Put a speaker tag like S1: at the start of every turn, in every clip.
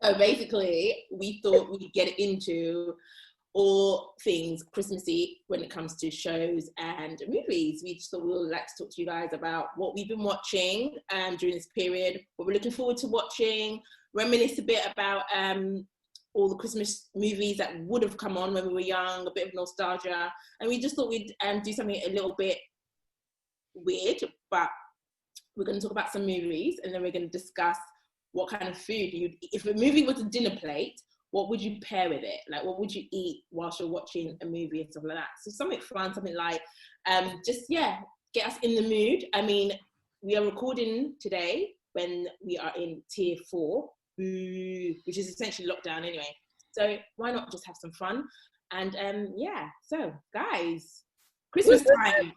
S1: So basically, we thought we'd get into all things Christmassy when it comes to shows and movies. We just thought we would like to talk to you guys about what we've been watching during this period, what we're looking forward to watching, reminisce a bit about all the Christmas movies that would have come on when we were young, a bit of nostalgia. And we just thought we'd do something a little bit weird, but we're going to talk about some movies, and then we're going to discuss what kind of food if a movie was a dinner plate, what would you pair with it? Like, what would you eat whilst you're watching a movie and stuff like that? So something fun, something like, get us in the mood. I mean, we are recording today when we are in tier 4, which is essentially lockdown anyway. So why not just have some fun? And so guys, Christmas time.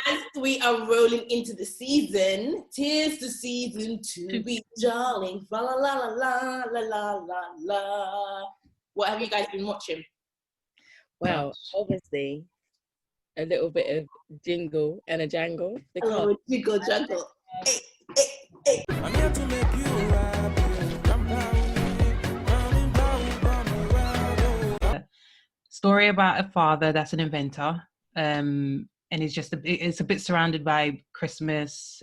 S1: As we are rolling into the season, 'tis the season to be jolly. La la la la la la la la. What have you guys been watching?
S2: Well, obviously, a little bit of jingle and a jangle.
S1: Oh, jingle jangle. Hey, hey, hey. I'm here to make you
S3: happy. Story about a father that's an inventor. And it's a bit surrounded by Christmas,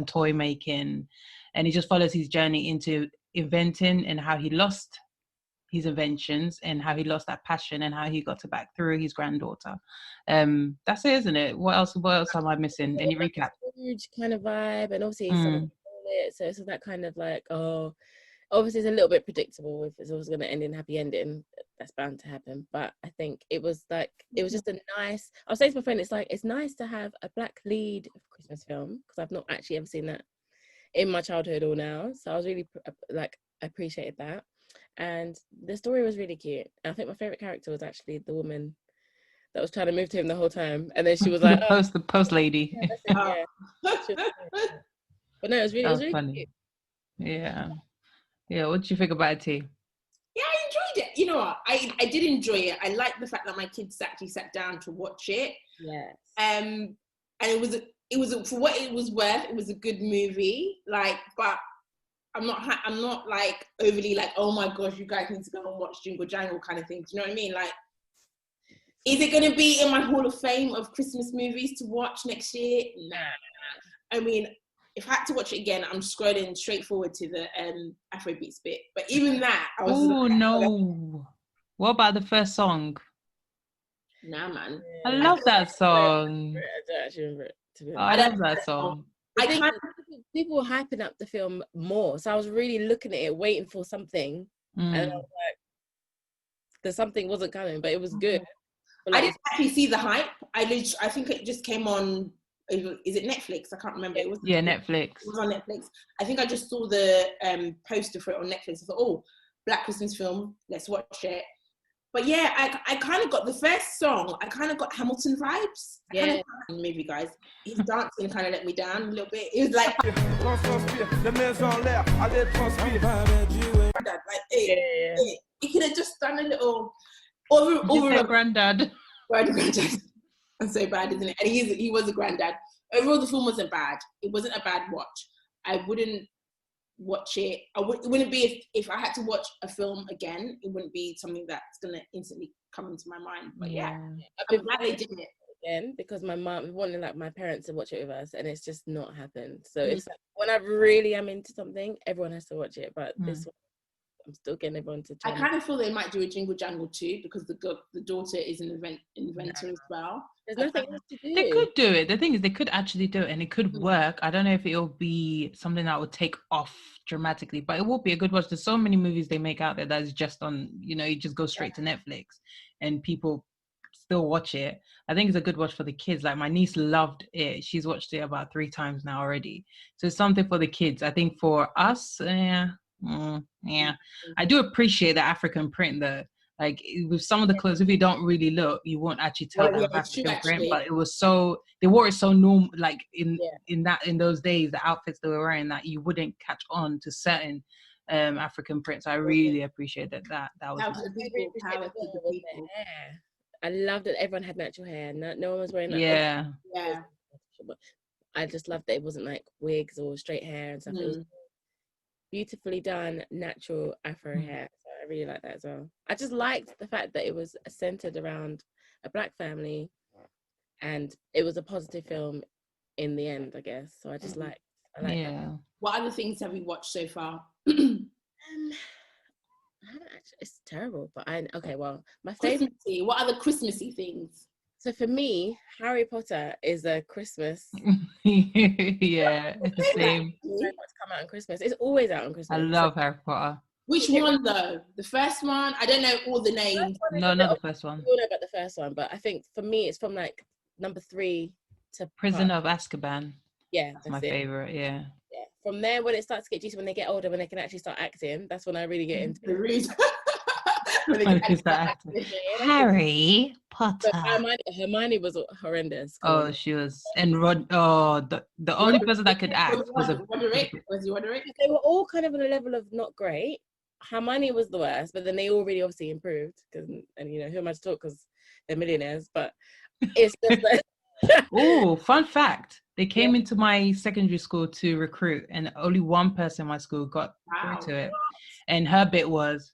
S3: toy making, and he just follows his journey into inventing and how he lost his inventions and how he lost that passion and how he got to back through his granddaughter. That's it, isn't it? What else am I missing? Any recap?
S2: Huge kind of vibe, and obviously so it's that kind of like, obviously it's a little bit predictable if it's always going to end in happy ending. That's bound to happen. But I think it was just a nice, I was saying to my friend, it's nice to have a black lead Christmas film, because I've not actually ever seen that in my childhood or now. So I was really I appreciated that. And the story was really cute. And I think my favorite character was actually the woman that was trying to move to him the whole time, and then she was like,
S3: the post lady.
S2: Yeah. But no, it was really
S3: funny. Cute. Yeah. What did you think about it, T?
S1: Yeah, I enjoyed it. You know what? I did enjoy it. I liked the fact that my kids actually sat down to watch it.
S2: Yes.
S1: And it was for what it was worth. It was a good movie. Like, but I'm not like overly like, oh my gosh, you guys need to go and watch Jingle Jangle kind of thing. Do you know what I mean? Like, is it going to be in my Hall of Fame of Christmas movies to watch next year? Nah. I mean, if I had to watch it again, I'm scrolling straight forward to the Afrobeats bit. But even that, I was
S3: no. What about the first song?
S1: Nah, man.
S3: I love that song.
S2: I don't actually remember it.
S3: I love that song.
S2: I think people were hyping up the film more, so I was really looking at it, waiting for something, and I was like, the something wasn't coming, but it was good.
S1: But like, I didn't actually see the hype. I think it just came on. Is it Netflix? I can't remember. It was
S3: Netflix.
S1: It was on Netflix. I think I just saw the poster for it on Netflix. I thought, oh, Black Christmas film. Let's watch it. But yeah, I kind of got the first song. I kind of got Hamilton vibes. The movie, guys. His dancing kind of let me down a little bit. It was like, he could have just done a little over
S3: granddad.
S1: Granddad. That's so bad, isn't it? And he was a granddad. Overall, the film wasn't bad. It wasn't a bad watch. I wouldn't watch it. It wouldn't be if I had to watch a film again. It wouldn't be something that's gonna instantly come into my mind. But I'm glad they did it
S2: again, because my mom wanted like my parents to watch it with us, and it's just not happened. So it's like, when I really am into something, everyone has to watch it. But this one, I'm still getting everyone to try.
S1: I kind of feel they might do a Jingle Jangle too, because the daughter is an inventor as well.
S2: There's nothing else to do.
S3: They could do it. The thing is, they could actually do it, and it could work. I don't know if it'll be something that would take off dramatically, but it will be a good watch. There's so many movies they make out there that is just on, you just go straight to Netflix, and people still watch it. I think it's a good watch for the kids. Like, my niece loved it. She's watched it about 3 times now already. So it's something for the kids. I think for us, I do appreciate the African print though. Like, with some of the clothes, if you don't really look, you won't actually tell them African print. But it was they wore it so normal, like in those days, the outfits they were wearing, that you wouldn't catch on to certain African prints. I really appreciated that. That was
S1: power to the people.
S2: I loved that everyone had natural hair. No one was wearing that.
S1: Yeah.
S2: I just loved that it wasn't like wigs or straight hair and stuff. It was beautifully done natural Afro hair. So I really like that as well. I just liked the fact that it was centered around a Black family, and it was a positive film in the end, I guess. So I just I like that.
S1: What other things have we watched so far?
S2: I haven't actually, it's terrible, but well, my favorite.
S1: What other Christmassy things?
S2: So for me, Harry Potter is a Christmas.
S3: Yeah, it's the same.
S2: It's come out on Christmas. It's always out on Christmas.
S3: I love Harry Potter.
S1: Which one though? The first one? I don't know all the names.
S3: No, not the first one.
S2: We all know about the first one, but I think for me, it's from like number 3 to
S3: Prisoner of Azkaban.
S2: Yeah,
S3: that's my favorite. Yeah.
S2: From there, when it starts to get juicy, when they get older, when they can actually start acting, that's when I really get into it.
S3: Harry Potter.
S2: Hermione was horrendous.
S3: Oh, she was. And the only person that could act was
S1: Roderick.
S2: They were all kind of on a level of not great. Hermione was the worst, but then they all really obviously improved. And you know, who am I to talk, because they're millionaires, but it's just that.
S3: Oh, fun fact. They came into my secondary school to recruit, and only one person in my school got through to it. And her bit was,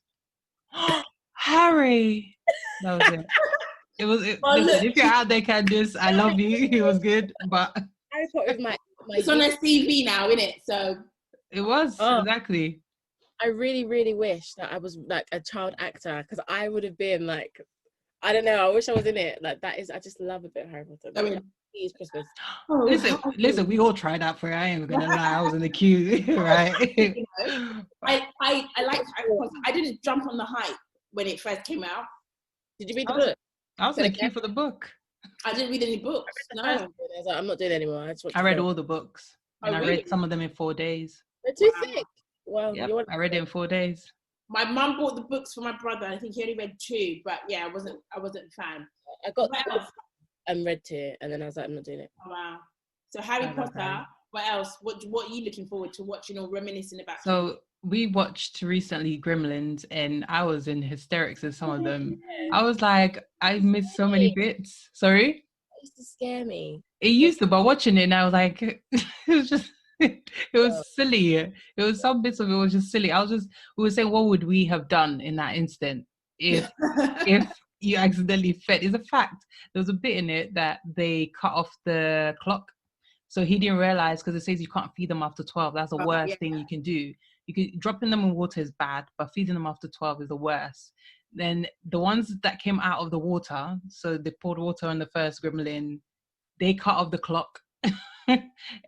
S3: Harry. That was it. Listen, if you're out there, Candice, I love you. It was good, but
S2: Harry Potter is my
S1: it's on her CV now, isn't it? So
S3: it was exactly.
S2: I really, really wish that I was like a child actor, because I would have been like, I don't know. I wish I was in it. Like that is, I just love a bit of Harry Potter. I mean, it's Christmas.
S3: Listen. We all tried out for it. I ain't gonna lie. I was in the queue, right?
S1: You know, I liked Harry Potter. I didn't jump on the hype when it first came out.
S2: Did you read the book?
S3: I was in the queue for the book.
S1: I didn't read any books. No,
S2: I was like, I'm not doing it anymore.
S3: I read all the books, and I read some of them in 4 days.
S2: They're too thick. Well,
S3: yep, I read it in 4 days.
S1: My mum bought the books for my brother. I think he only read 2, but yeah, I wasn't a fan.
S2: I got and read 2, and then I was like, I'm not doing it.
S1: Oh, wow. So Harry Potter. What else? What are you looking forward to watching or reminiscing about?
S3: So we watched recently Gremlins, and I was in hysterics in some of them. I was like, I missed so many bits. Sorry?
S2: It used to scare me.
S3: It used to, but watching it, and I was like, it was just, it was silly. It was, some bits of it was just silly. We were saying, what would we have done in that instant if you accidentally fed? It's a fact. There was a bit in it that they cut off the clock. So he didn't realize, because it says you can't feed them after 12. That's the worst thing you can do. Dropping them in water is bad, but feeding them after 12 is the worst. Then the ones that came out of the water, so they poured water on the first gremlin, they cut off the clock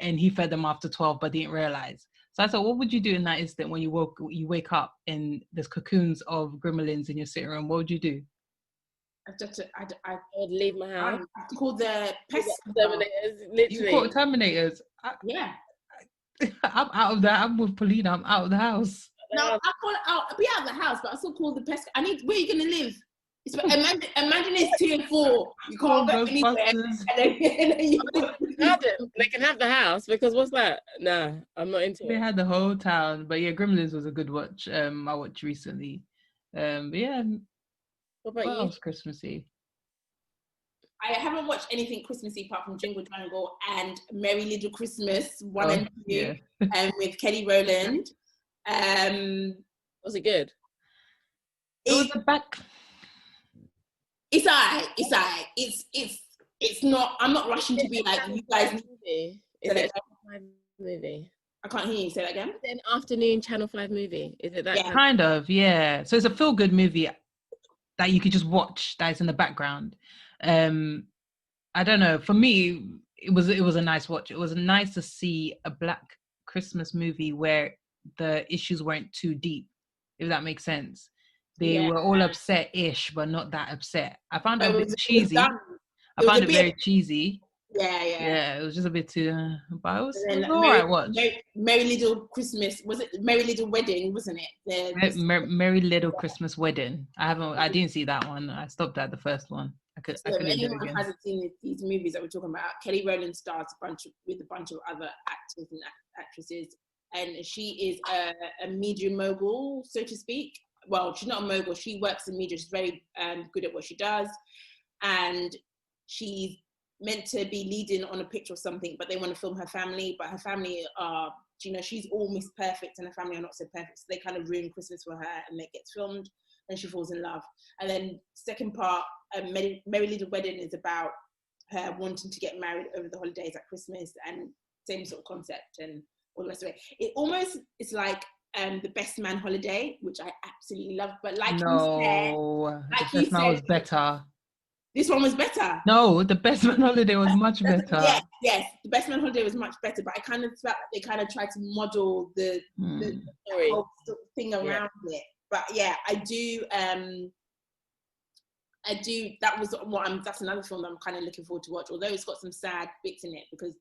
S3: and he fed them after 12, but didn't realize. So I thought, what would you do in that instant when you wake up and there's cocoons of gremlins in your sitting room? What would you do?
S2: I would leave my house.
S1: I have to call the pest
S2: Terminators, literally.
S3: You call Terminators?
S1: Yeah.
S3: I'm out of that. I'm with Paulina. I'm out of the house.
S1: No, I call it out. I'll be out of the house, but I still call the pest. Where are you going to live? Imagine it's 2 and 4. You can't go anywhere.
S2: They can have the house, because what's that? Nah, I'm not into it.
S3: They had the whole town, but yeah, Gremlins was a good watch. I watched recently. But yeah.
S2: What about
S3: you?
S2: Else
S3: Christmassy?
S1: I haven't watched anything Christmassy apart from Jingle Jangle and Merry Little Christmas 1 and 2, with Kelly Rowland.
S2: Was it good?
S3: It was back.
S1: It's alright. It's not. I'm not rushing to be like you guys.
S2: Is it a Channel 5 movie?
S1: I can't hear you. Say that again.
S2: Is it an afternoon Channel 5 movie? Is it that?
S1: Yeah.
S3: Kind of, yeah. So it's a feel-good movie that you could just watch, that's in the background. I don't know. For me, it was a nice watch. It was nice to see a Black Christmas movie where the issues weren't too deep, if that makes sense. They were all upset-ish, but not that upset. I found it a bit cheesy. I found it very cheesy. Yeah, it was just a bit too, but it was all right watch.
S1: Merry Little Christmas, was it Merry Little Wedding, wasn't it?
S3: Merry Little Christmas Wedding. I didn't see that one. I stopped at the first one. I couldn't do it again.
S1: Anyone hasn't seen these movies that we're talking about, Kelly Rowland stars with a bunch of other actors and actresses, and she is a media mogul, so to speak. Well, she's not a mogul. She works in media. She's very good at what she does, and she's meant to be leading on a picture of something, but they want to film her family, but her family are you know, she's all Miss Perfect and her family are not so perfect. So they kind of ruin Christmas for her, and it gets filmed, and she falls in love. And then second part, Merry Little Wedding is about her wanting to get married over the holidays at Christmas, and same sort of concept and all the rest of it. It almost is like the Best Man Holiday, which I absolutely love. But like
S3: the Best Man was better.
S1: This one was better.
S3: No, the Best Man Holiday was much better.
S1: Yes, the Best Man Holiday was much better. But I kind of felt like they kind of tried to model the whole thing around it. But yeah, I do. That was what that's another film that I'm kind of looking forward to watch. Although it's got some sad bits in it because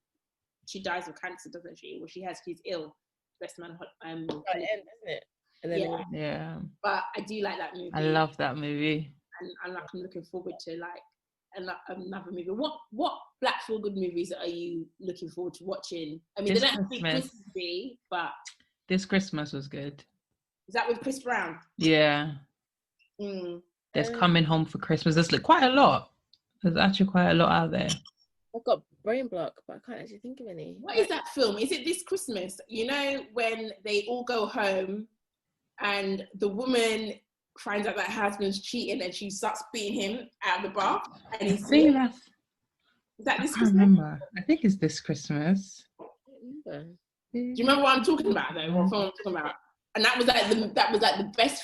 S1: she dies of cancer, doesn't she? Well, she's ill. Best Man.
S2: Right end, isn't it? And then
S1: yeah. But I do like that movie.
S3: I love that movie.
S1: And like, I'm looking forward to like another movie. What Black feel good movies are you looking forward to watching? I mean, they don't have to be Christmassy, but
S3: this Christmas was good.
S1: Is that with Chris Brown?
S3: Yeah. There's Coming Home for Christmas. There's quite a lot. There's actually quite a lot out there.
S2: I've got brain block, but I can't actually think of any.
S1: What is that film? Is it This Christmas? You know, when they all go home and the woman finds out that her husband's cheating and she starts beating him out of the bath, and he's is that This Christmas?
S3: I remember. I think it's This Christmas.
S1: Do you remember what I'm talking about though? What film I'm talking about? And that was like the best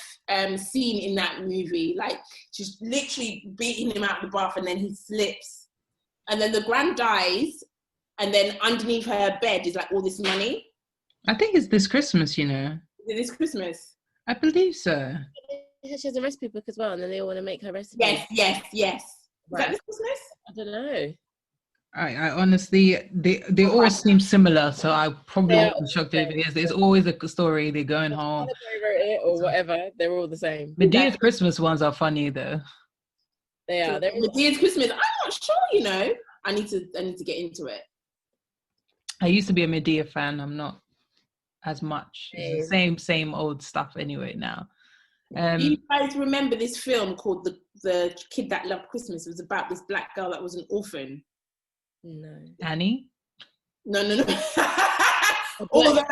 S1: scene in that movie. Like, she's literally beating him out of the bath, and then he slips, and then the gran dies, and then underneath her bed is like all this money.
S3: I think it's This Christmas, you know.
S1: Is it This Christmas?
S3: I believe so.
S2: She has a recipe book as well, and then they all want to make her recipe.
S1: Yes.
S2: Right.
S1: Is that This Christmas?
S2: I don't know.
S3: I honestly, they all seem similar, so I probably won't be shocked if it is. There's always a story. They're going home,
S2: or whatever. They're all the same.
S3: Medea's Christmas ones are funny though.
S2: They are.
S1: Medea's Christmas. I'm not sure. You know, I need to get into it.
S3: I used to be a Medea fan. I'm not as much. It's the same old stuff anyway now.
S1: You guys remember this film called the Kid That Loved Christmas? It was about this black girl that was an orphan.
S2: No.
S3: Annie?
S1: No. although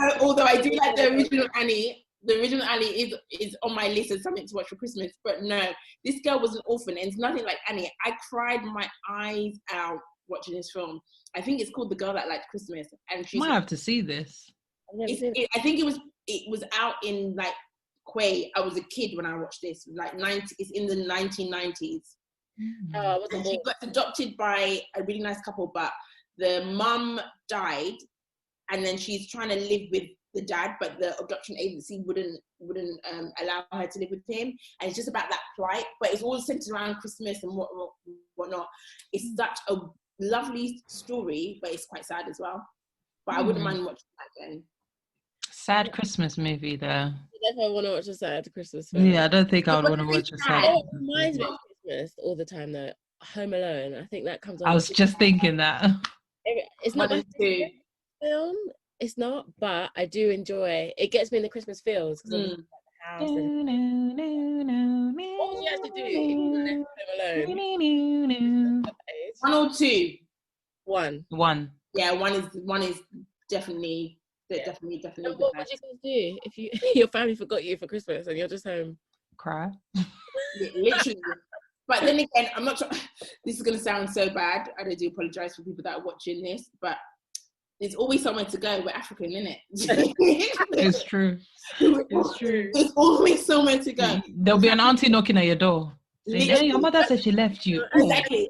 S1: I do like the original Annie. The original Annie is on my list as something to watch for Christmas. But no, this girl was an orphan, and it's nothing like Annie. I cried my eyes out watching this film. I think it's called The Girl That Liked Christmas, and she
S3: might have to see this.
S1: I think it was out in like Quay. I was a kid when I watched this. Like it's in the 1990s. And she got adopted by a really nice couple, but the mum died, and then she's trying to live with the dad, but the adoption agency wouldn't allow her to live with him. And it's just about that plight, but it's all centered around Christmas and whatnot. It's such a lovely story, but it's quite sad as well. But I wouldn't mind watching that again.
S3: Sad Christmas movie though.
S2: If I want to watch a sad Christmas film.
S3: Yeah, I don't think I would want to watch a sad.
S2: It reminds me of Christmas all the time though. Home Alone. I think that comes on.
S3: I was just thinking that.
S2: It's not my favorite film. It's not, but I do enjoy. It gets me in the Christmas feels because I'm at the house. What would you actually do if you left Home Alone?
S1: 1 or 2?
S2: 1.
S1: Yeah, one is definitely. Definitely.
S2: And what would you guys do if your family forgot you for Christmas and you're just home?
S3: Cry.
S1: Yeah, literally. But then again, I'm not sure. This is going to sound so bad. I do apologize for people that are watching this, but there's always somewhere to go. We're African, innit?
S3: It's true. It's true.
S1: There's always somewhere to go.
S3: There'll be an auntie knocking at your door. Saying, hey, your mother said she left you.
S1: Exactly.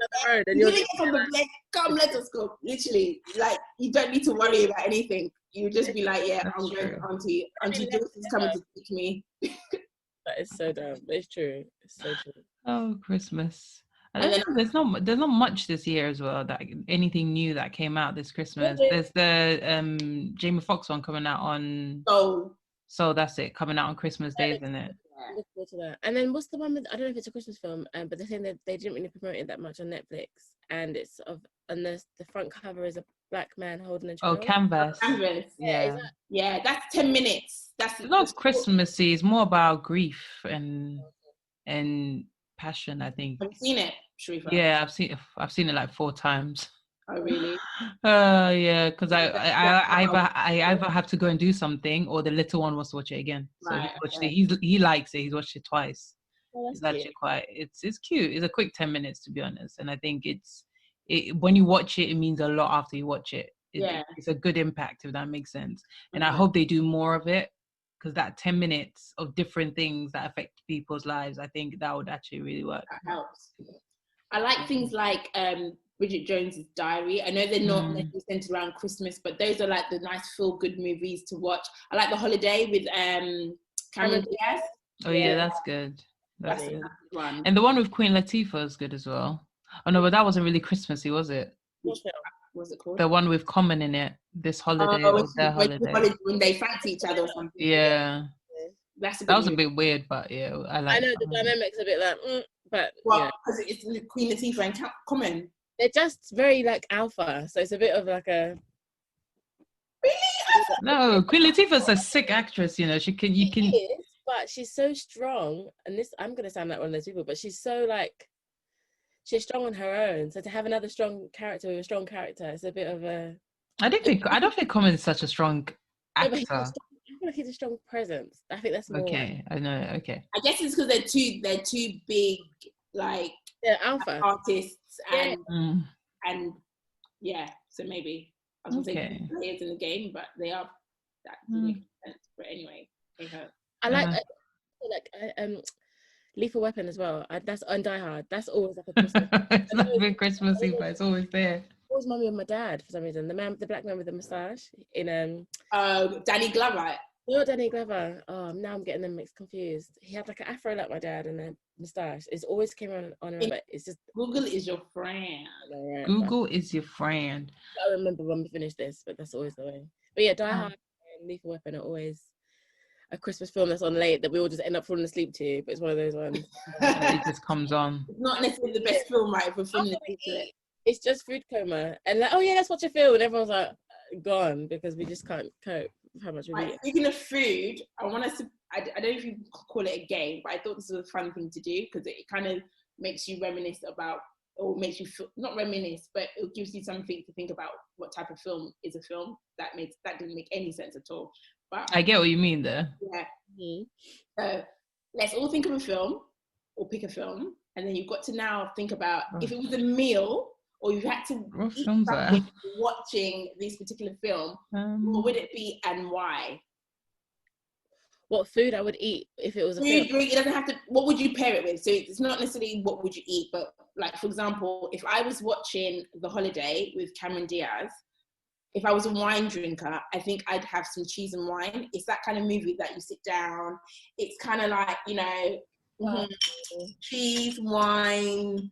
S1: Come, let us go. Literally, like, you don't need to worry about anything. You just be like, yeah, I'm going to auntie. Auntie Joyce is coming to take me.
S2: That is so dumb. It's true. It's so true.
S3: Oh, Christmas. There's not much this year as well. That anything new that came out this Christmas. There's the Jamie Foxx one coming out on So that's it, coming out on Christmas Day, isn't it?
S2: Look forward to that. And then what's the one with, I don't know if it's a Christmas film, but they're saying that they didn't really promote it that much on Netflix, and it's and the front cover is a black man holding a child.
S3: Oh, Canvas.
S1: Yeah, that's 10 minutes. It's
S3: not Christmassy. It's more about grief and passion, I think.
S1: Have you seen it, Sharifa?
S3: Yeah, I've seen it like 4 times.
S1: Oh, really?
S3: Yeah, because I either have to go and do something, or the little one wants to watch it again. So
S1: Right,
S3: he watched
S1: okay.
S3: it. He likes it. He's watched it twice.
S2: Oh, that's
S3: It's actually
S2: cute.
S3: quite. It's cute. It's a quick 10 minutes, to be honest. And I think when you watch it, it means a lot after you watch it.
S1: Yeah.
S3: It's a good impact, if that makes sense. And I
S1: Okay.
S3: hope they do more of it, because that 10 minutes of different things that affect people's lives, I think that would actually really work.
S1: That helps. I like things like Bridget Jones's Diary. I know they're not necessarily centered around Christmas, but those are like the nice feel-good movies to watch. I like The Holiday with Cameron Diaz.
S3: Oh yeah, that's good. That's good.
S1: One.
S3: And the one with Queen Latifah is good as well. Oh no, but that wasn't really Christmassy, was it?
S1: What was it called?
S3: The one with Common in it. This holiday or their holiday.
S1: When they fancy each other or something.
S3: Yeah.
S1: That's a good
S3: that was
S1: movie.
S3: a bit weird, but yeah, I
S2: know the dynamic's a bit like, but
S1: well, because it's Queen Latifah and Common.
S2: They're just very like alpha, so it's a bit of like a.
S1: Really?
S3: No, Queen Latifah's a sick actress. You know, you can.
S2: Is, but she's so strong, and this I'm gonna sound like one of those people, but she's so like. She's strong on her own, so to have another strong character with a strong character, it's a bit of a.
S3: I don't think Common is such a strong actor.
S2: I feel like he's a strong presence. I think that's more.
S3: Okay, I know. Okay.
S1: I guess it's because they're two big like
S2: alpha
S1: artists and yeah. So maybe I was gonna say players in the game, but they are that makes sense. But anyway,
S2: I like Lethal Weapon as well. That's on Die Hard. That's always like a Christmas.
S3: It's not a bit Christmassy, but it's always there.
S2: Always remind me of my dad for some reason. The black man with the moustache in
S1: Danny Glover.
S2: Not Danny Glover. Oh, now I'm getting them mixed confused. He had like an afro like my dad and a moustache. It's always came on but it's just
S1: Google is your friend.
S2: Right,
S3: Google is your friend.
S2: I remember when we finished this, but that's always the way. But yeah, Die Hard and Lethal Weapon are always a Christmas film that's on late that we all just end up falling asleep to, but it's one of those ones.
S3: It just comes on.
S1: It's not necessarily the best film, right? If we're falling asleep to it.
S2: It's just food coma, and like, oh yeah, let's watch a film, and everyone's like gone because we just can't cope with how much we eat.
S1: Speaking of food, I want us to. I don't know if you call it a game, but I thought this was a fun thing to do because it kind of makes you reminisce about, or makes you feel, not reminisce, but it gives you something to think about. What type of film is a film? That didn't make any sense at all. But
S3: I get what you mean there.
S1: Yeah. So let's all think of a film or pick a film, and then you've got to now think about if it was a meal or you had to eat something watching this particular film, what would it be and why?
S2: What food I would eat if it was a
S1: food,
S2: film?
S1: Drink, it doesn't have to. What would you pair it with? So it's not necessarily what would you eat, but like for example, if I was watching The Holiday with Cameron Diaz, if I was a wine drinker, I think I'd have some cheese and wine. It's that kind of movie that you sit down. It's kind of like, you know, cheese, wine.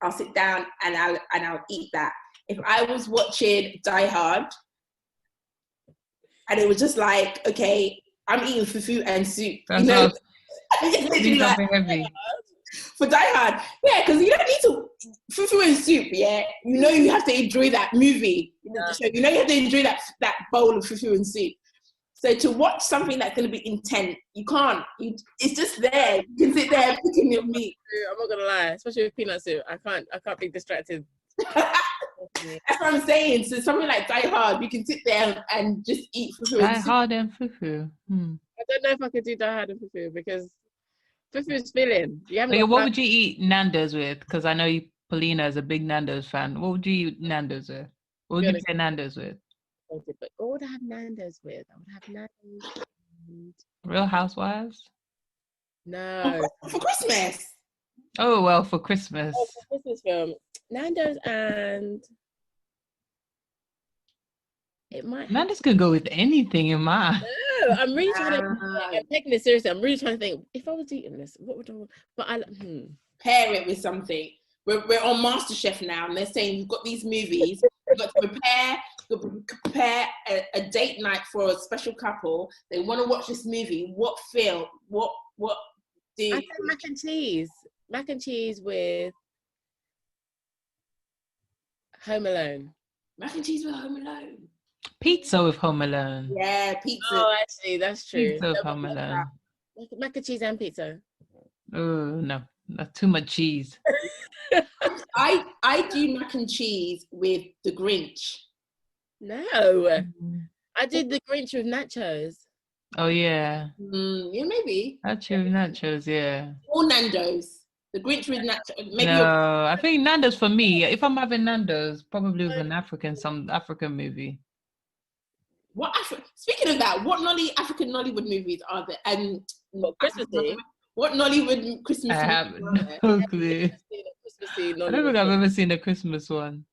S1: I'll sit down and I'll eat that. If I was watching Die Hard, and it was just like, okay, I'm eating fufu and soup.
S3: That's
S1: you know,
S3: like, heavy.
S1: For Die Hard, yeah, because you don't need to fufu and soup. Yeah, you know you have to enjoy that movie. You know you have to enjoy that bowl of fufu and soup. So to watch something that's going to be intense, you can't. It's just there. You can sit there picking your meat.
S2: I'm not gonna lie, especially with peanut soup. I can't be distracted.
S1: That's what I'm saying. So something like Die Hard, you can sit there and just eat fufu.
S3: Die Hard and fufu.
S2: I don't know if I could do Die Hard and fufu because fufu is filling.
S3: What would you eat Nando's with? Because I know Paulina is a big Nando's fan. What would you eat Nando's with? What would you get Nando's with?
S2: But what would I have Nando's with? I would have Nando's and...
S3: Real Housewives?
S2: No.
S1: For Christmas.
S3: Oh, well, for Christmas.
S2: Oh, for Christmas film. Nando's and... It might...
S3: Nando's could go with anything in mind.
S2: No, I'm really trying to... I'm taking this seriously. I'm really trying to think, if I was eating this, what would I... But
S1: Pair it with something. We're on MasterChef now, and they're saying you've got these movies. You've got to prepare a date night for a special couple. They want to watch this movie. What film? What do?
S2: I think mac and cheese. Mac and cheese with Home Alone.
S1: Mac and cheese with Home Alone.
S3: Pizza with Home Alone.
S1: Yeah, pizza.
S2: Oh, actually, that's true.
S3: Pizza with Home Alone.
S2: Mac and cheese and pizza.
S3: Oh, no. That's too much cheese.
S1: I do mac and cheese with the Grinch.
S2: No, I did the Grinch with nachos.
S3: Oh yeah.
S1: Yeah, maybe.
S3: Actually, nachos, yeah.
S1: Or Nando's. The Grinch with nachos. Maybe
S3: No, I think Nando's for me. If I'm having Nando's, probably with some African movie.
S1: Speaking of that, what African Nollywood movies are there?
S2: Christmassy.
S1: What Nollywood Christmas
S3: I have
S1: movies are there?
S3: no clue.
S2: Christmassy.
S3: I don't think I've ever seen a Christmas one.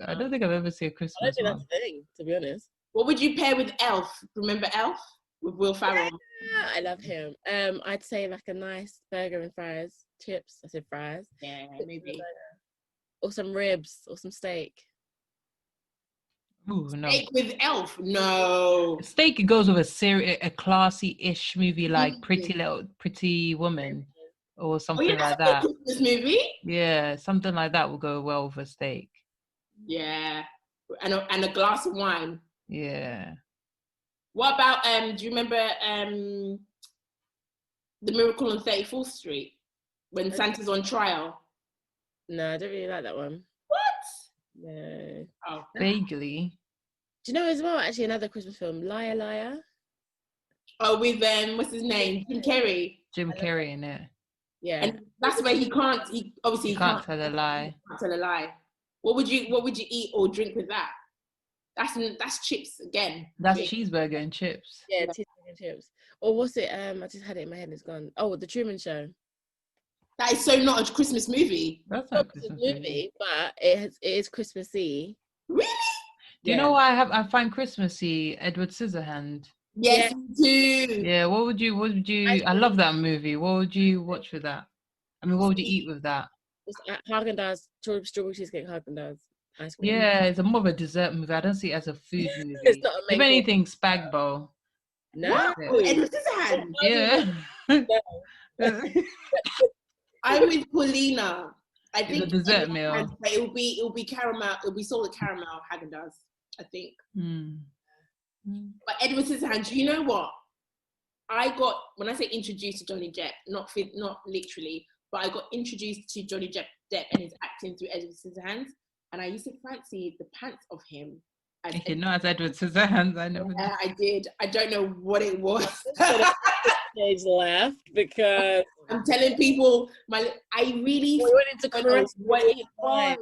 S3: I don't think I've ever seen a Christmas
S2: I don't think
S3: one.
S2: that's a thing, to be honest.
S1: What would you pair with Elf? Remember Elf with Will Ferrell?
S2: Yeah, I love him. I'd say like a nice burger and fries, chips. I said fries.
S1: Yeah, maybe.
S2: Or some ribs or some steak.
S3: Ooh, no.
S1: Steak with Elf? No.
S3: Steak goes with a classy-ish movie like Pretty Woman or something like that.
S1: Christmas movie?
S3: Yeah, something like that will go well with a steak.
S1: Yeah, and a glass of wine.
S3: Yeah.
S1: What about do you remember The Miracle on 34th Street when Santa's on trial?
S2: No, I don't really like that one.
S1: What?
S2: No.
S1: Oh,
S3: vaguely.
S2: Do you know as well? Actually, another Christmas film, Liar Liar.
S1: Oh, with what's his name? Jim Carrey.
S3: Jim Carrey in it.
S2: Yeah,
S1: and that's where he can't. He obviously
S3: can't tell a lie.
S1: Can't tell a lie. What would you eat or drink with that? That's chips again.
S3: That's cheeseburger and chips.
S2: Yeah, cheeseburger and chips. Or what's it? I just had it in my head and it's gone. Oh, The Truman Show.
S1: That is so not a Christmas movie.
S3: That's not a Christmas
S2: movie, but it is Christmassy.
S1: Really?
S3: Do you know why I find Christmassy? Edward Scissorhands.
S1: Yes, me too.
S3: Yeah, what would you I love that movie. What would you watch with that? I mean, what would you eat with that?
S2: It's Haagen-Dazs, strawberry cheesecake Haagen-Dazs ice cream.
S3: Yeah, it's more of a dessert movie. I don't see it as a food movie.
S2: It's not a
S3: if anything, Spag Bowl.
S2: No.
S1: Edward Scissorhands.
S3: Yeah.
S1: I'm with Paulina. I think
S3: it's a dessert meal.
S1: But it'll be caramel. It'll be salted caramel Haagen-Dazs, I think. But Edward Scissorhands, you know what? I got, when I say introduced to Johnny Depp, not literally, but I got introduced to Johnny Depp and his acting through Edward Scissorhands, and I used to fancy the pants of him.
S3: As Edward Scissorhands, I never.
S1: Yeah, I did. I don't know what it was.
S2: Stage laughed because
S1: I'm telling people, I really
S2: wanted to correct
S1: what it was.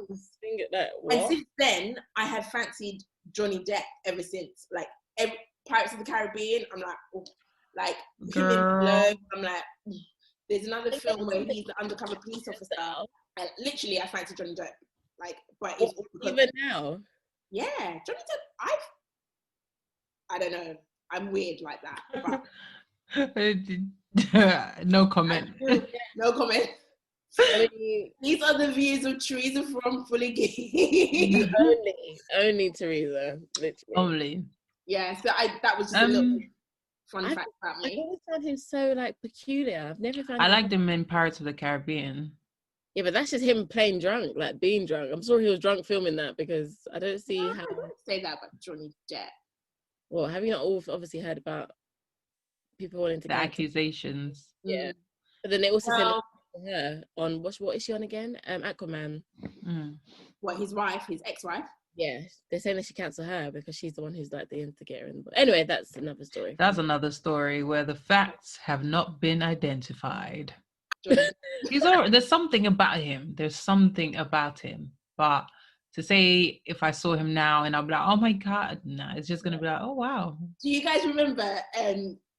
S2: And
S1: since then, I have fancied Johnny Depp ever since. Like Pirates of the Caribbean, I'm like, oh, like Girl. I'm like, there's another film where he's the undercover police officer, and literally I fancy Johnny Depp. Like, but it's
S2: even now.
S1: Yeah, Johnny Depp. I don't know. I'm weird like that. But
S3: no comment.
S1: No comment. These are the views of Teresa from Fully Geeked.
S2: only Teresa, literally.
S3: Only.
S1: Yeah, so that was just a little fun fact about me.
S2: I always found him so like peculiar. I've never found.
S3: I liked him in Pirates of the Caribbean.
S2: Yeah, but that's just him playing drunk, like being drunk. I'm sure he was drunk filming that because I don't see how.
S1: I wouldn't say that about Johnny Depp.
S2: Well, have you not all obviously heard about people wanting to
S3: the accusations?
S2: Yeah, but then they also said her on what is she on again? Aquaman.
S1: What, his wife, his ex-wife?
S2: Yeah, they're saying they should cancel her because she's the one who's like the instigator. Anyway, that's another story.
S3: That's another story where the facts have not been identified. There's something about him. But to say if I saw him now and I'll be like, oh my God, no, it's just gonna be like, oh wow.
S1: Do you guys remember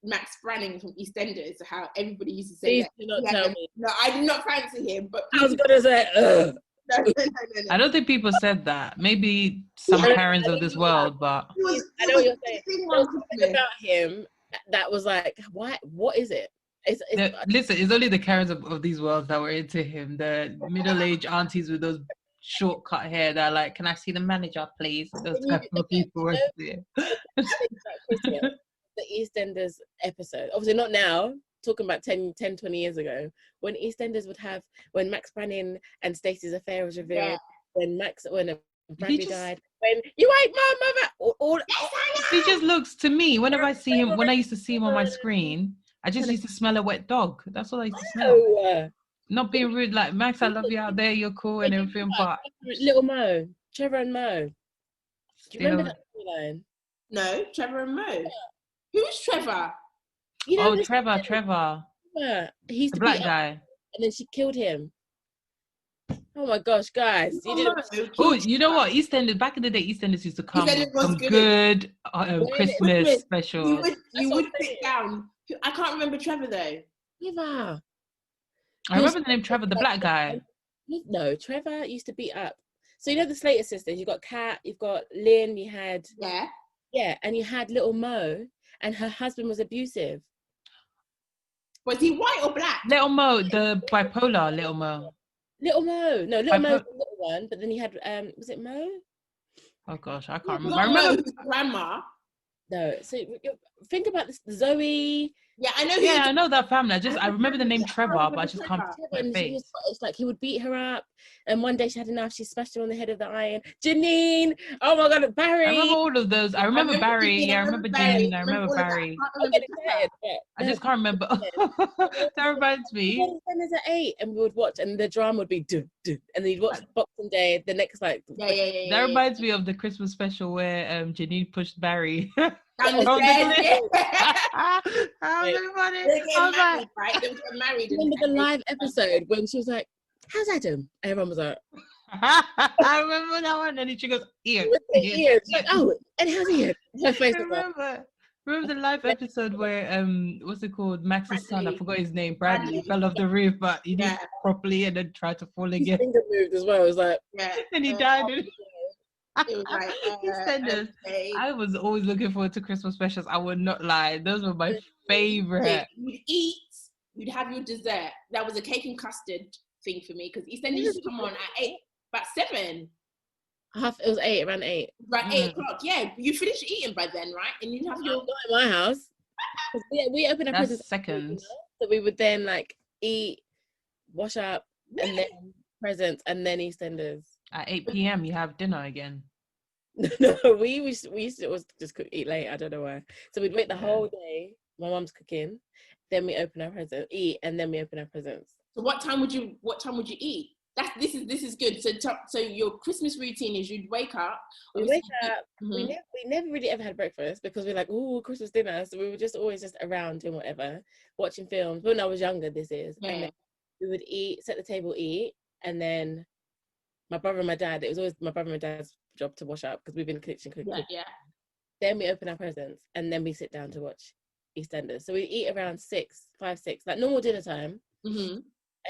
S1: Max Branning from EastEnders? How everybody used to say
S2: Please do not tell me.
S1: No, I did not fancy him, but
S2: I was gonna say
S1: no.
S3: I don't think people said that. Maybe some parents of this world, but
S2: I know what you're saying. There's something about him that was like, what is it?
S3: Listen, it's only the Karens of these worlds that were into him. The middle-aged aunties with those short-cut hair that are like, can I see the manager, please? Those type of people were there.
S2: The EastEnders episode. Obviously not now, talking about 10, 20 years ago, when EastEnders would have, when Max Branning and Stacey's affair was revealed, when Bradley died, when you ain't my mother,
S3: he just looks, to me, whenever I see him, when I used to see him on my screen, I just used to smell a wet dog. That's all I used to smell. not being rude. Like, Max, I love you out there. You're cool and everything, but
S2: Little Mo, Trevor and Mo. Do you remember
S3: still.
S2: that storyline?
S1: No, Trevor and Mo. Who's Trevor?
S2: You know,
S3: Oh, Trevor,
S2: he used
S3: the
S2: to
S3: black
S2: beat her,
S3: guy.
S2: and then she killed him. Oh my gosh, guys! You didn't.
S3: Oh, you know what? EastEnders, back in the day, EastEnders used to come with
S1: was
S3: some
S1: good.
S3: good Christmas specials.
S1: You would sit down. I can't remember Trevor though.
S2: Trevor.
S3: I remember the name Trevor, the black guy.
S2: No, Trevor used to beat up. So you know the Slater sisters. You got Kat, you've got Lynn. You had and you had little Mo, and her husband was abusive.
S1: Was he white or black?
S3: Little Mo, the bipolar Little Mo.
S2: Little Mo. No, Little Mo's the little one, but then you had was it Mo?
S3: Oh gosh, I can't remember.
S1: I remember grandma.
S2: No, so think about this. Zoe.
S1: Yeah, I know.
S3: Yeah, I know that family. I remember the name Trevor, but I just can't put my face.
S2: It's like he would beat her up, and one day she had enough. She smashed him on the head of the iron. Janine. Oh my God, Barry.
S3: I remember all of those. I remember Barry. Yeah, I remember Jean. I remember Barry. I just can't remember. That reminds me.
S2: There's at 8, and we would watch, and the drama would be do, and then you'd watch Boxing Day. The next
S3: That reminds me of the Christmas special where Janine pushed Barry. Remember
S2: the live episode when she was like, "How's Adam?" And everyone was like,
S3: I remember that one. And then she goes, Ian.
S2: Like, oh, and how's Ian? Her face
S3: remember the live episode where what's it called? Max's son, I forgot his name, Bradley, fell off the roof, but he did it properly and then tried to fall again.
S2: His finger moved as well. It was like,
S3: and he died.
S1: It was like,
S3: I was always looking forward to Christmas specials. I would not lie; those were my favorite.
S1: You'd eat, you'd have your dessert. That was a cake and custard thing for me because EastEnders used to come on at 8, about 7.
S2: It was 8, around 8.
S1: Right, 8 o'clock. Yeah, you finished eating by then, right? And you'd have your.
S2: Not in my house. We opened our presents
S3: seconds.
S2: So we would then like eat, wash up, and then presents, and then EastEnders.
S3: At 8 p.m. you have dinner again.
S2: No, we used to just eat late. I don't know why. So we'd wait the whole day. My mum's cooking, then we open our presents, eat, and then we open our presents.
S1: So what time would you eat? This is good. So your Christmas routine is you'd wake up.
S2: We wake up. Mm-hmm. We never really ever had breakfast because we're like, oh, Christmas dinner. So we were just always just around doing whatever, watching films. When I was younger, and then we would eat, set the table, eat, and then my brother and my dad. It was always my brother and my dad's job to wash up because we've been in the kitchen cooking.
S1: Yeah.
S2: Then we open our presents and then we sit down to watch EastEnders. So we eat around 5, 6, like normal dinner time, and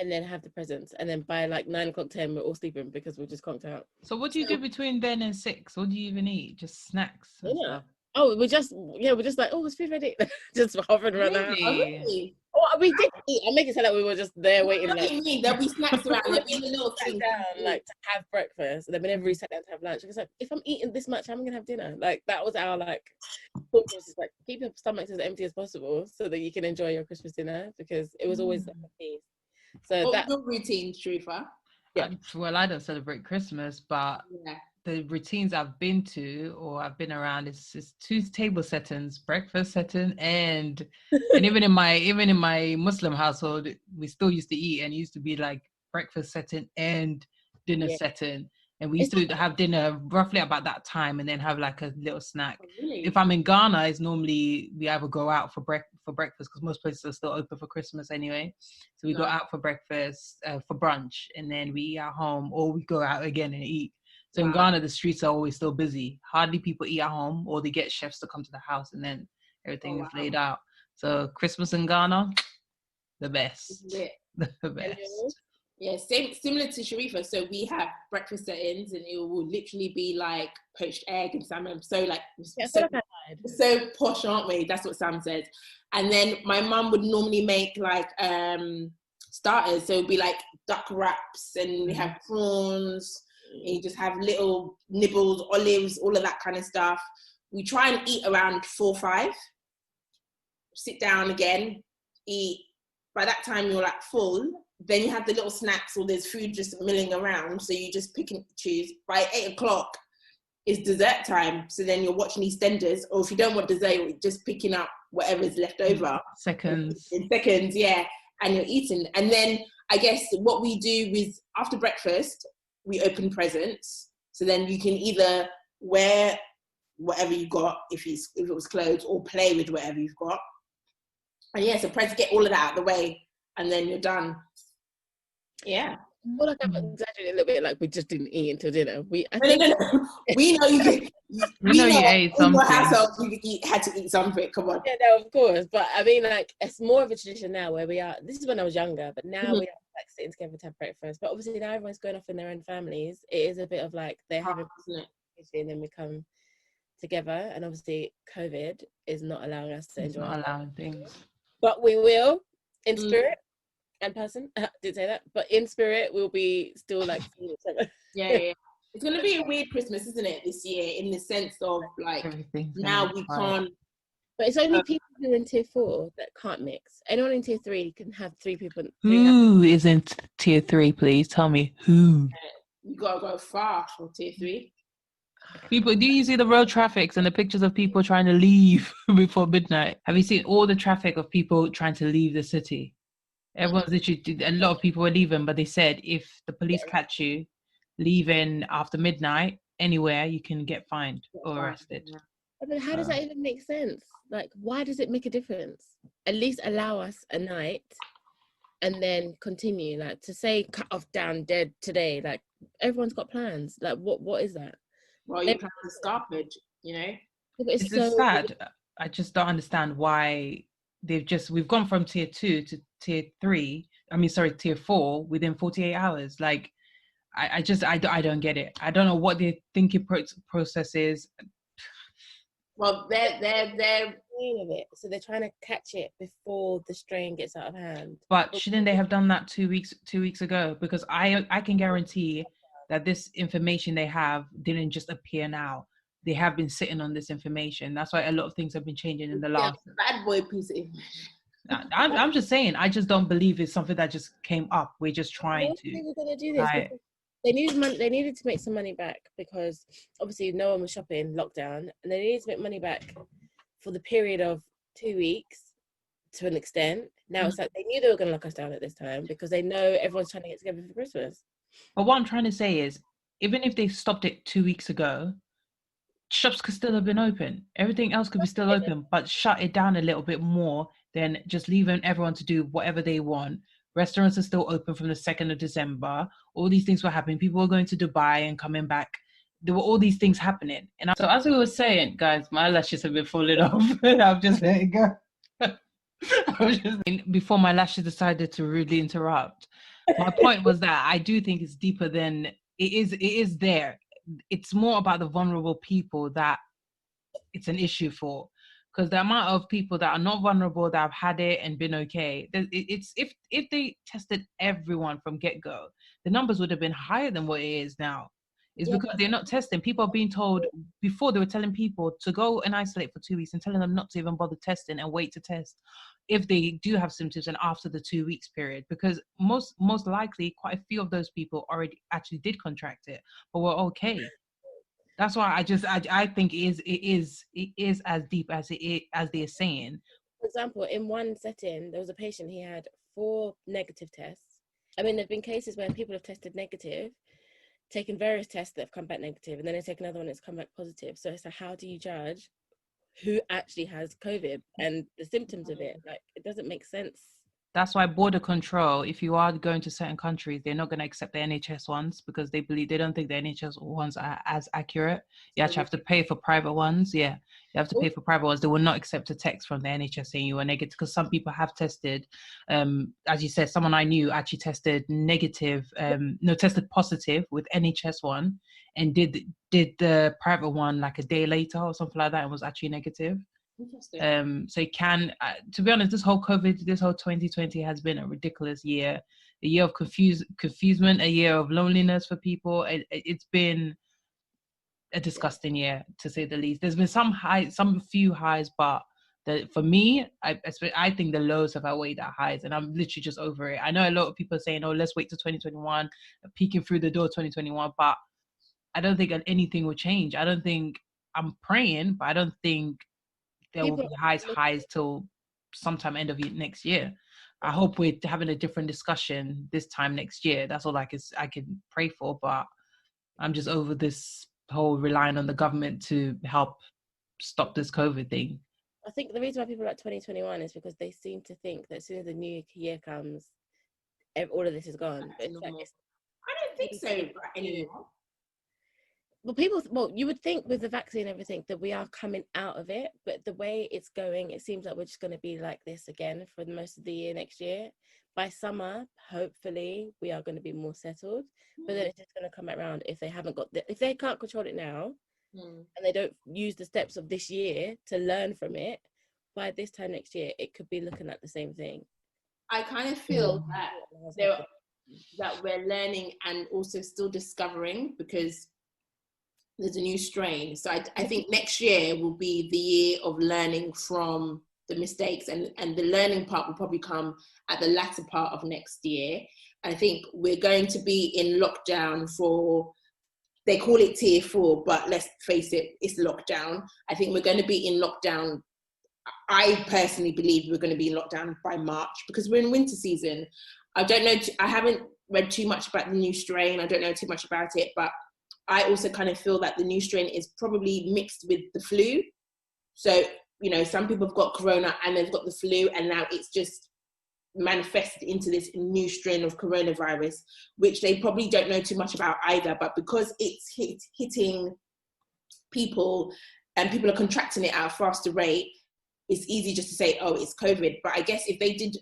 S2: then have the presents. And then by like 9 o'clock, 10, we're all sleeping because we're just conked out.
S3: So what do you do between then and 6? What do you even eat? Just snacks and stuff?
S2: Oh, we're just like, oh, is food ready? Just hovering around the house.
S1: Oh, really?
S2: Oh, we did eat. I'm making it sound like we were just there waiting.
S1: What do you mean? There'll be snacks around. There'll be little things
S2: down, like to have breakfast. And then whenever we sat down to have lunch, it's like, if I'm eating this much, I'm gonna have dinner. Like that was our thought process. Like keep your stomachs as empty as possible so that you can enjoy your Christmas dinner because it was always like a feast. So
S1: what was your routine, Sharifa?
S3: Yeah. Well, I don't celebrate Christmas, but the routines I've been to or I've been around is 2 table settings, breakfast setting, and even in my Muslim household, we still used to eat, and it used to be like breakfast setting and dinner setting, and we used to have dinner roughly about that time, and then have like a little snack. Oh, really? If I'm in Ghana, it's normally we either go out for breakfast because most places are still open for Christmas anyway, so we go out for breakfast for brunch, and then we eat at home, or we go out again and eat. So in Ghana, the streets are always still busy. Hardly people eat at home, or they get chefs to come to the house, and then everything is laid out. So Christmas in Ghana, the best. The best.
S1: Yeah, similar to Sharifa. So we have breakfast settings, and it will literally be like poached egg and salmon. So like, so posh, aren't we? That's what Sam says. And then my mum would normally make like starters. So it'd be like duck wraps, and we have prawns. And you just have little nibbles, olives, all of that kind of stuff. We try and eat around 4, 5. Sit down again, eat. By that time, you're like full. Then you have the little snacks, or there's food just milling around. So you just pick and choose. By 8 o'clock, it's dessert time. So then you're watching EastEnders. Or if you don't want dessert, you're just picking up whatever's left over.
S3: Seconds.
S1: In seconds, yeah. And you're eating. And then I guess what we do is after breakfast, we open presents. So then you can either wear whatever you got, if it was clothes, or play with whatever you've got. And yeah, so presents, get all of that out of the way, and then you're done. Yeah.
S2: Well, like I'm exaggerating a little bit, like we just didn't eat until dinner.
S1: No. We know you can.
S3: We know you ate something.
S1: In your household, you had to eat something. Come on.
S2: Yeah, no, of course. But I mean, like, it's more of a tradition now where we are. This is when I was younger, but now we are like sitting together to have breakfast. But obviously now everyone's going off in their own families. It is a bit of like they're having, and then we come together. And obviously, COVID is not allowing us to enjoy.
S3: Not allowing things.
S2: But we will, in spirit and person. Did say that, but in spirit, we'll be still like seeing each other.
S1: Yeah. It's going to be a weird Christmas, isn't it, this year, in the sense of like now we can't.
S2: But it's only people who are in tier 4 that can't mix. Anyone in tier 3 can have 3 people.
S3: Who is in tier 3, please? Tell me who.
S1: You got to go far for tier 3.
S3: People, do you see the road traffics and the pictures of people trying to leave before midnight? Have you seen all the traffic of people trying to leave the city? Everyone's literally, a lot of people were leaving, but they said if the police catch you leaving after midnight anywhere, you can get fined or arrested.
S2: But how does that even make sense? Like, why does it make a difference? At least allow us a night and then continue. Like, to say cut off down dead today, like everyone's got plans. Like, what is that?
S1: Well, you plan to starvage, you know?
S3: It's so sad. I just don't understand why we've gone from tier 2 to tier 4 within 48 hours. Like, I don't get it. I don't know what their thinking process is.
S1: Well, they're
S2: of it, so they're trying to catch it before the strain gets out of hand.
S3: But shouldn't they have done that 2 weeks ago? Because I can guarantee that this information they have didn't just appear now. They have been sitting on this information. That's why a lot of things have been changing in the last.
S1: Bad boy piece of information.
S3: I'm just saying. I just don't believe it's something that just came up. We're just trying to.
S2: They were going to do this. They needed money. They needed to make some money back because obviously no one was shopping, lockdown, and they needed to make money back for the period of 2 weeks to an extent. Now it's like they knew they were going to lock us down at this time because they know everyone's trying to get together for Christmas.
S3: But what I'm trying to say is, even if they stopped it 2 weeks ago, shops could still have been open. Everything else could be still open, but shut it down a little bit more than just leaving everyone to do whatever they want. Restaurants are still open from the 2nd of December. All these things were happening. People were going to Dubai and coming back. There were all these things happening. And so as we were saying, guys, my lashes have been falling off. I'm just letting go. Before my lashes decided to rudely interrupt. My point was that I do think it's deeper than it is there. It's more about the vulnerable people that it's an issue for. Because the amount of people that are not vulnerable, that have had it and been okay, it's if they tested everyone from get-go, the numbers would have been higher than what it is now. It's because they're not testing. People are being told, before they were telling people to go and isolate for 2 weeks and telling them not to even bother testing and wait to test if they do have symptoms and after the 2 weeks period, because most likely quite a few of those people already actually did contract it, but were okay. That's why I think it is as deep as they're saying.
S2: For example, in one setting, there was a patient, he had 4 negative tests. I mean, there've been cases where people have tested negative, taken various tests that have come back negative, and then they take another one that's come back positive. So it's like, how do you judge who actually has COVID and the symptoms of it? Like, it doesn't make sense.
S3: That's why border control, if you are going to certain countries, they're not going to accept the NHS ones because they don't think the NHS ones are as accurate. You actually have to pay for private ones. Yeah, you have to pay for private ones. They will not accept a text from the NHS saying you are negative, because some people have tested. As you said, someone I knew actually tested tested positive with NHS one and did the private one like a day later or something like that and was actually negative. So it can, to be honest, this whole 2020 has been a ridiculous year, a year of confusement, a year of loneliness for people. It's been a disgusting year, to say the least. There's been some few highs, but for me, I think the lows have outweighed that highs, and I'm literally just over it. I know a lot of people are saying, oh, let's wait till 2021, peeking through the door 2021, but I don't think anything will change. I don't think, I'm praying, but I don't think there will be highs till sometime end of next year, I hope we're having a different discussion this time next year. That's all I can pray for. But I'm just over this whole relying on the government to help stop this COVID thing.
S2: I think the reason why people like 2021 is because they seem to think that as soon as the new year comes, all of this is gone. But it's like,
S1: I don't think so anymore.
S2: Well, you would think with the vaccine and everything that we are coming out of it, but the way it's going, it seems like we're just going to be like this again for most of the year next year. By summer, hopefully, we are going to be more settled, but then it's just going to come around if they haven't got if they can't control it now, and they don't use the steps of this year to learn from it. By this time next year, it could be looking at the same thing.
S1: I kind of feel that we're learning and also still discovering, because there's a new strain. So I think next year will be the year of learning from the mistakes, and the learning part will probably come at the latter part of next year. I think we're going to be in lockdown for, they call it tier 4, but let's face it, it's lockdown. I think we're going to be in lockdown. I personally believe we're going to be in lockdown by March, because we're in winter season. I don't know, I haven't read too much about the new strain. I don't know too much about it, but I also kind of feel that the new strain is probably mixed with the flu. So, you know, some people have got corona and they've got the flu, and now it's just manifested into this new strain of coronavirus, which they probably don't know too much about either. But because it's hitting people and people are contracting it at a faster rate, it's easy just to say, oh, it's COVID. But I guess if they did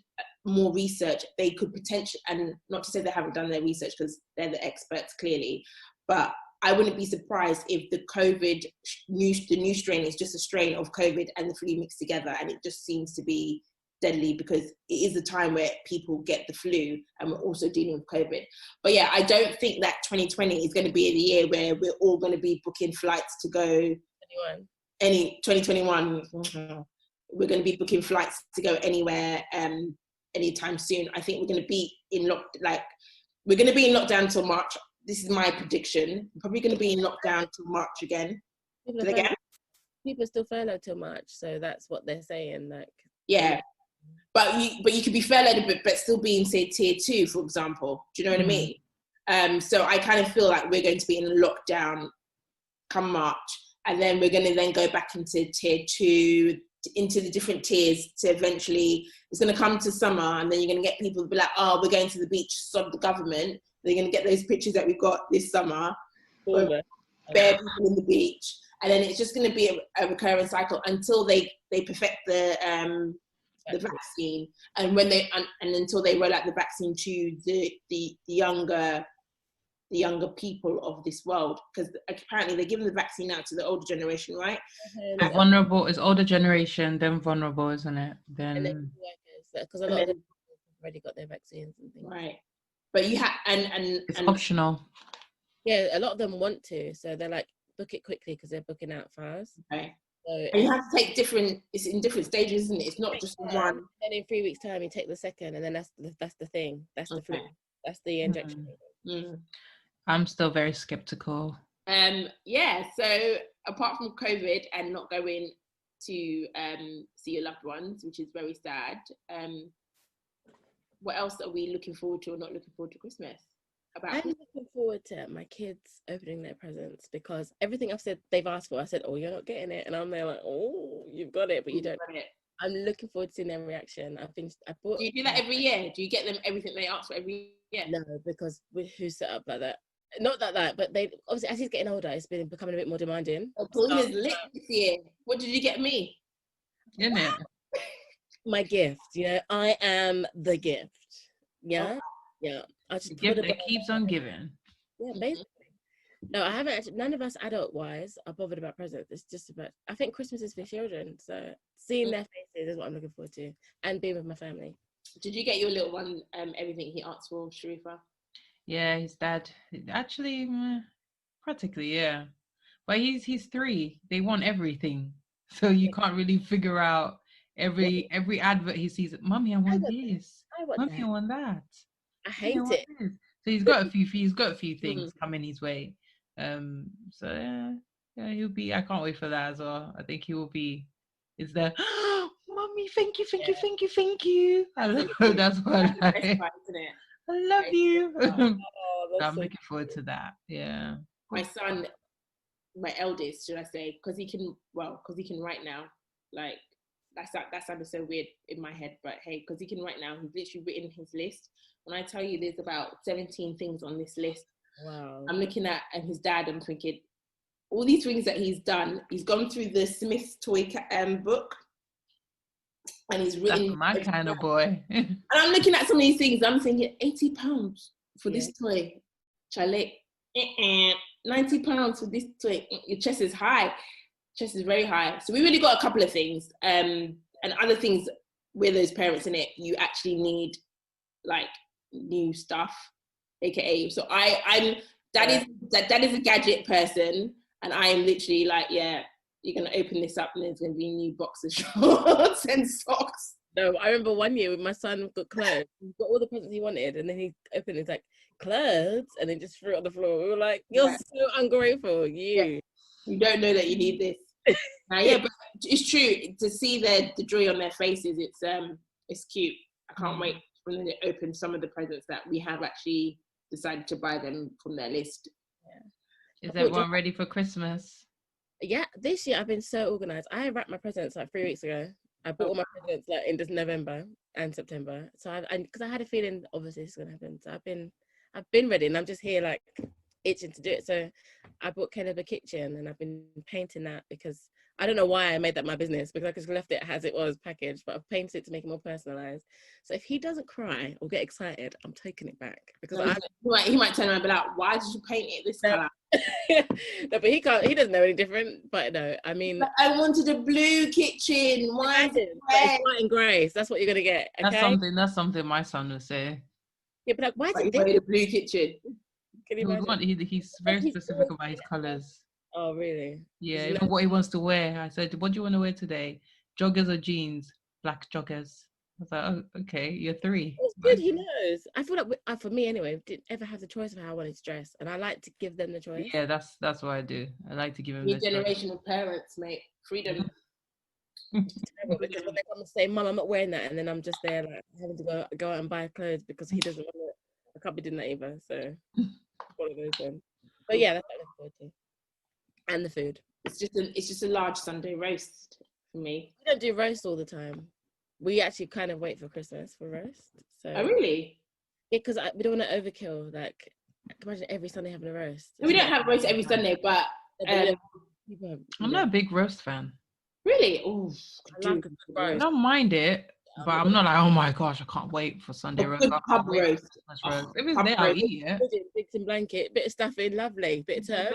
S1: more research, they could potentially, and not to say they haven't done their research because they're the experts clearly, but I wouldn't be surprised if the new strain is just a strain of COVID and the flu mixed together, and it just seems to be deadly because it is a time where people get the flu and we're also dealing with COVID. But yeah, I don't think that 2020 is going to be the year where we're all going to be booking flights to go 2021. We're going to be booking flights to go anywhere anytime soon. I think we're going to be in lockdown till March. This is my prediction. We're probably going to be in lockdown till March again.
S2: People are still furloughed till March, so that's what they're saying. Like,
S1: yeah, but you could be furloughed but still be in, say, tier 2, for example. Do you know what I mean? So I kind of feel like we're going to be in lockdown come March, and then we're going to then go back into tier 2, into the different tiers, to eventually it's going to come to summer, and then you're going to get people to be like, oh, we're going to the beach, sod the government. They're going to get those pictures that we got this summer, bare people in the beach, and then it's just going to be a recurring cycle until they perfect the vaccine, and when they and until they roll out the vaccine to the younger people of this world, because apparently they're giving the vaccine out to the older generation, right?
S3: The vulnerable is older generation, then vulnerable, isn't it? Then
S2: because a lot of them have already got their vaccines and things,
S1: right? But you have and
S3: it's optional.
S2: Yeah, a lot of them want to, so they're like, book it quickly because they're booking out fast.
S1: Okay.
S2: So
S1: and you have to take it's in different stages, isn't it? It's not just one.
S2: Then in 3 weeks' time, you take the second, and then that's the thing. That's the flu. That's the injection.
S3: I'm still very skeptical.
S1: Yeah. So apart from COVID and not going to see your loved ones, which is very sad. What else are we looking forward to or not looking forward to Christmas?
S2: I'm looking forward to my kids opening their presents, because everything I've said they've asked for, I said, oh, you're not getting it, and I'm there like, oh, you've got it, but you don't. I'm looking forward to seeing their reaction. Do
S1: you do that every year? Do you get them everything they ask for every year?
S2: No, because who's set up like that? Not that, but they obviously, as he's getting older, it's been becoming a bit more demanding.
S1: Oh, Paul is lit this year. What did you get me?
S3: Isn't it?
S1: My
S2: gift, I am the gift. Yeah. I just
S3: the gift that keeps on giving.
S2: Yeah, basically. No, I haven't actually. None of us adult-wise are bothered about presents. It's just about. I think Christmas is for children, so seeing their faces is what I'm looking forward to, and being with my family. Did you get your little one everything he asked for, Sharifa?
S3: Yeah, his dad. Actually, practically, yeah. But he's 3. They want everything, so you can't really figure out every advert he sees. Mommy, I want this. Mommy, I want that.
S2: I hate it.
S3: So he's got a few things coming his way. So yeah, he'll be. I can't wait for that as well. I think he will be. Is there? mommy, thank you. I love that's what I like.
S1: That's right, isn't it?
S3: I love you.
S2: Oh,
S3: So I'm looking forward to that. Yeah.
S1: My son, my eldest, should I say, because he can write now. Like that sounded so weird in my head, but hey, because he can write now, he's literally written his list. When I tell you there's about 17 things on this list,
S2: wow.
S1: I'm looking at and his dad, I'm thinking, all these things that he's done, he's gone through the Smith's toy book, and he's written.
S3: That's my kind of boy.
S1: And I'm looking at some of these things, I'm thinking, £80 for this toy, Charlie. 90 pounds for this toy. Your chest is high. Chest is very high. So we really got a couple of things, and other things with those parents in it. You actually need like new stuff, aka. So I'm that is a gadget person, and I am literally like, yeah, you're gonna open this up and there's gonna be a new box of shorts and socks.
S2: No, I remember one year with my son got clothes. He got all the presents he wanted, and then he opened it, like, clothes, and then just threw it on the floor. We were like, you're so ungrateful, you
S1: don't know that you need this. Yeah, but it's true to see the joy on their faces. It's cute. I can't wait for them to open some of the presents that we have actually decided to buy them from their list.
S3: Is everyone ready for Christmas?
S2: Yeah, this year I've been so organized. I wrapped my presents like 3 weeks ago. I bought all my presents like in just November and September. So because I had a feeling obviously it's gonna happen. So I've been ready, and I'm just here like itching to do it. So I bought Caleb a kitchen, and I've been painting that because I don't know why I made that my business, because I just left it as it was packaged, but I've painted it to make it more personalized. So if he doesn't cry or get excited, I'm taking it back, because
S1: he might turn around and be like, why did you paint it this color?
S2: No, but he doesn't know any different. But no, I mean,
S1: but I wanted a blue kitchen. Why is it
S2: white and grey? So that's what you're gonna get. Okay?
S3: That's something my son would say.
S2: Yeah, but like, why is it
S1: a blue kitchen?
S2: Can you imagine?
S3: He's very specific about his colors.
S2: Oh, really?
S3: Yeah, even what he wants to wear. I said, what do you want to wear today? Joggers or jeans? Black joggers. I was like, oh, okay, you're 3.
S2: It's good, he knows. I feel like, for me anyway, didn't ever have the choice of how I wanted to dress, and I like to give them the choice.
S3: Yeah, that's what I do. I like to give them
S1: the generation of parents, mate. Freedom.
S2: It's terrible, because when they come and say, Mum, I'm not wearing that, and then I'm just there like having to go out and buy clothes because he doesn't want it. I can't be doing that either. So one of those ones. But yeah, that's what I look forward to. And the food.
S1: It's just a large Sunday roast for me.
S2: We don't do roast all the time. We actually kind of wait for Christmas for roast. So.
S1: Oh, really?
S2: Yeah, because we don't want to overkill. Like, imagine every Sunday having a roast.
S1: We don't have roast every Sunday, but
S3: I'm not a big roast fan.
S1: Really? Oh,
S3: I don't mind it, but I'm not like, oh my gosh, I can't wait for Sunday roast.
S1: Pub roast.
S3: If it's there, I'll eat it.
S2: Bits and blanket, bit of stuffing, lovely, bit of turf.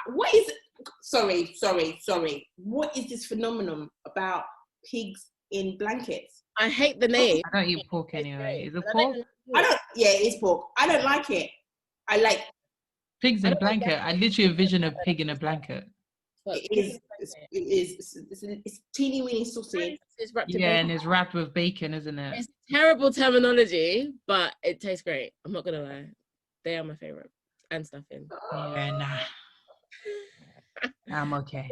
S1: What is? Sorry. What is this phenomenon about pigs in blankets?
S2: I hate the name.
S3: I don't eat pork anyway. Is it pork?
S1: Yeah, it is pork. I don't like it. I like
S3: pigs in blanket. I literally envision a pig in a blanket.
S1: It's teeny weeny sausage.
S3: And it's wrapped with bacon, isn't it?
S2: It's terrible terminology, but it tastes great. I'm not gonna lie. They are my favorite. And stuffing.
S3: Yeah, nah. I'm okay.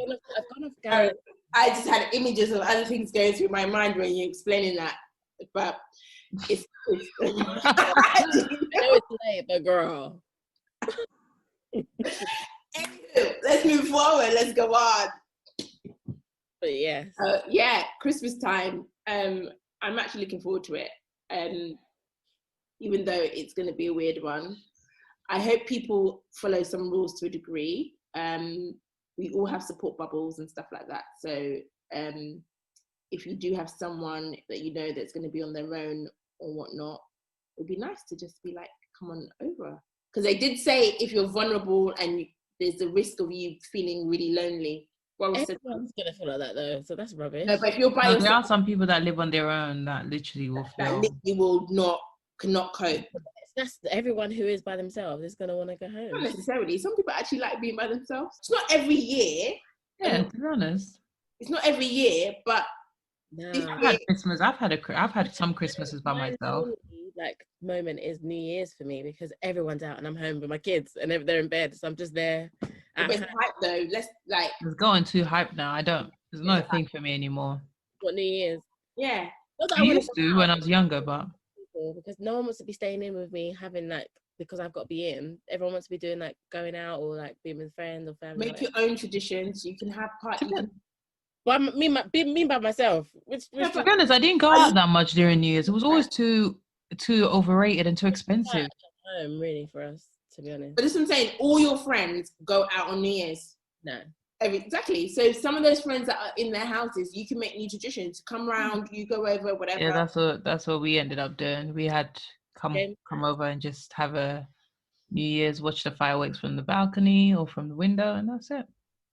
S1: I just had images of other things going through my mind when you're explaining that, but it's
S2: I know it's late, but girl.
S1: Anywho, let's move forward. Let's go on.
S2: But yes.
S1: Christmas time. I'm actually looking forward to it. Even though it's going to be a weird one. I hope people follow some rules to a degree. We all have support bubbles and stuff like that. So if you do have someone that you know that's going to be on their own or whatnot, it would be nice to just be like, come on over. Because they did say if you're vulnerable and there's a risk of you feeling really lonely. Well,
S2: everyone's going to feel like that though, so that's rubbish.
S1: No, but if you're by yourself,
S3: there are some people that live on their own that literally will feel. That
S1: literally cannot cope.
S2: That's everyone who is by themselves is going to want to go home.
S1: Not necessarily. Some people actually like being by themselves. It's not every year.
S3: Yeah, to be honest.
S1: It's not every year, but
S2: no.
S3: I've had Christmas. I've had some Christmases by myself.
S2: Like moment is New Year's for me because everyone's out and I'm home with my kids and they're in bed, so I'm just there.
S1: But it's hype though. It's going
S3: too hype now. There's no thing for me anymore.
S2: What New Year's?
S1: Yeah.
S2: Not that
S3: I
S2: I wanna
S3: used
S2: go
S3: to
S2: out
S3: when I was younger, but
S2: because no one wants to be staying in with me, having like, because I've got to be in. Everyone wants to be doing like going out or like being with friends or family.
S1: Make your own traditions. You can have
S3: to be,
S2: But me by myself. Which
S3: to be honest, I didn't go out that much during New Year's. It was always too overrated and too expensive.
S2: home really for us, to be honest.
S1: But this is what I'm saying. All your friends go out on New Year's.
S2: No.
S1: Exactly. So some of those friends that are in their houses, you can make new traditions. Come round, you go over, whatever.
S3: Yeah, that's what we ended up doing. We had come over and just have a New Year's, watch the fireworks from the balcony or from the window, and that's it.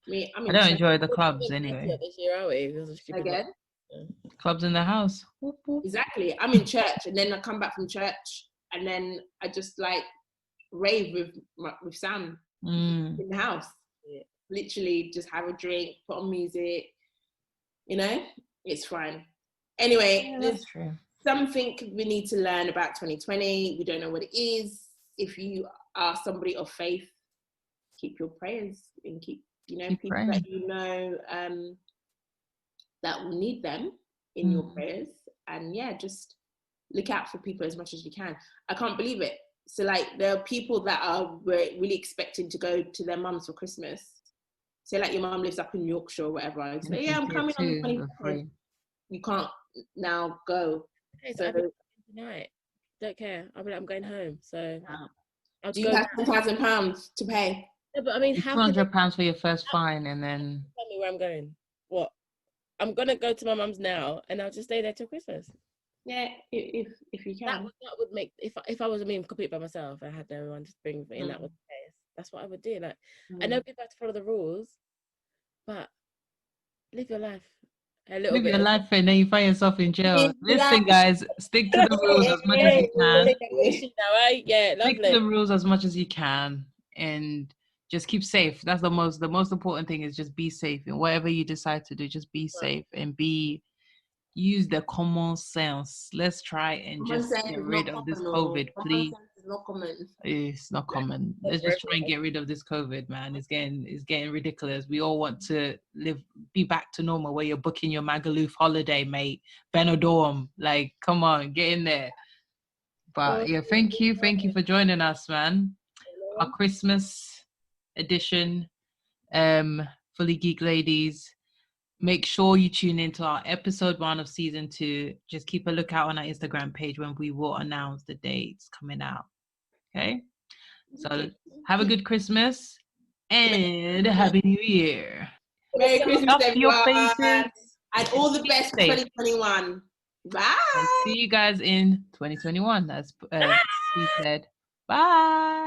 S3: I don't enjoy the clubs anyway.
S2: This year, are we?
S1: Again?
S3: Clubs in the house.
S1: Exactly. I'm in church, and then I come back from church, and then I just like rave with Sam in the house. Yeah. Literally, just have a drink, put on music. You know, it's fine. Anyway, there's something we need to learn about 2020. We don't know what it is. If you are somebody of faith, keep your prayers and keep people praying. That you know that will need them in your prayers. And yeah, just look out for people as much as you can. I can't believe it. So like there are people that were really expecting to go to their mums for Christmas. Say like your mum lives up in Yorkshire or whatever. I say, yeah, I'm coming on the 22nd. You can't now go.
S2: Okay, so tonight. Don't care. I'll be like, I'm going home. So
S1: do you have £10,000 to pay?
S2: Yeah, but I mean,
S3: how £200 for your first fine, and then
S2: tell me where I'm going. What? I'm gonna go to my mum's now, and I'll just stay there till Christmas.
S1: Yeah, if you can.
S2: That would make if I was complete by myself, I had no one to bring in. That was the case. That's what I would do. Like I know people have to follow the rules, but live your life a little bit.
S3: Live your life, and then you find yourself in jail. Listen, guys, stick to the rules as much as you can.
S2: Yeah, lovely.
S3: Stick to the rules as much as you can, and just keep safe. That's the most important thing, is just be safe. And whatever you decide to do, just be safe and use the common sense. Let's try and just get rid of this COVID, please. It's not common. Let's just try and get rid of this COVID, man. It's getting ridiculous. We all want to be back to normal, where you're booking your Magaluf holiday, mate. Benidorm, like, come on, get in there. But yeah, thank you for joining us, man. Our Christmas edition, Fully Geek Ladies. Make sure you tune into our episode 1 of season 2. Just keep a lookout on our Instagram page when we will announce the dates coming out. Okay? So have a good Christmas and Happy New Year.
S1: Merry Christmas, everyone.
S3: And
S1: all the best for 2021. Bye.
S3: And see you guys in 2021, as he said. Bye.